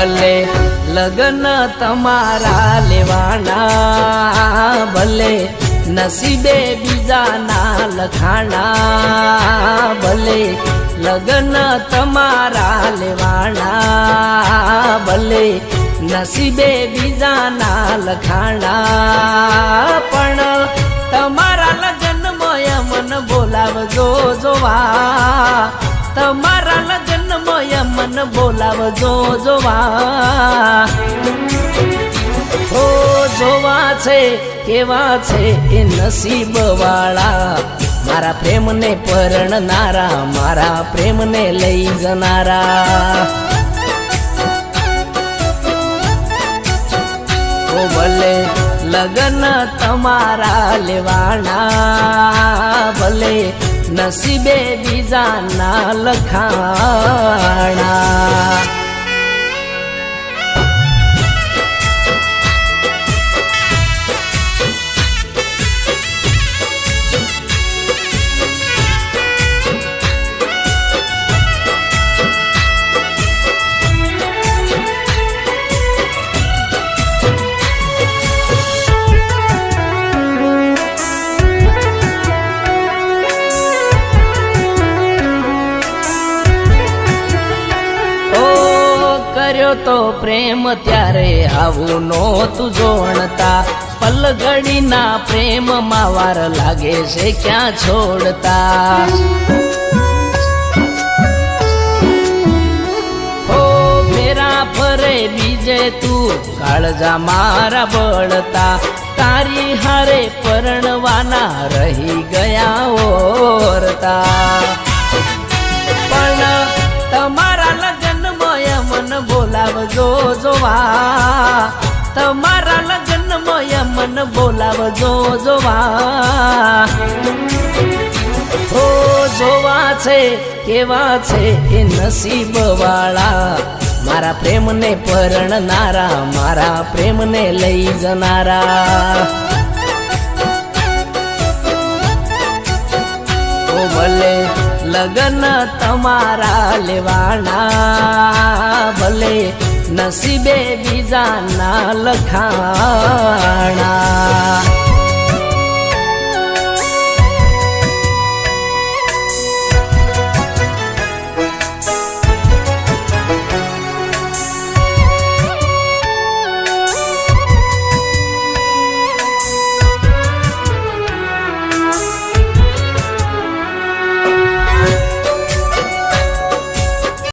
ભલે લગન તમારા લેવાના, ભલે નસીબે બીજાના લખાણા, ભલે લગન તમારા લેવાના, ભલે નસીબે બીજાના લખાણા, પણ તમારા લગ્નમાં મન બોલાવજો જોવા, તમારા લગ્નમાં મન બોલાવજો જોવા. ઓ જોવા છે કેવા છે એ નસીબ વાળા, મારા પ્રેમને પરણનારા, મારા પ્રેમને લઈ જનારા. ઓ ભલે લગન તમારા લેવાના, ભલે નસીબે બીજાના લખાણા. કર્યો તો પ્રેમ ત્યારે આવું નહોતું જોણતા, પલઘડીના પ્રેમમાં વાર લાગે છે ક્યાં છોડતા. ઓ ફેરા ફરે બીજે તું કાળજા મારા બળતા, તારી હારે પરણવાના રહી ગયા ઓરતા. પણ તમારા મન બોલાવજો જોવા, તમારા લગ્નમાં મન બોલાવજો જોવા. ઓ જોવા છે કેવા છે એ નસીબ વાળા, મારા પ્રેમને પરણનારા, મારા પ્રેમને લઈ જનારા. ઓ ભલે લગન તમારા લેવાના, ભલે નસીબે બીજાના લખાણા.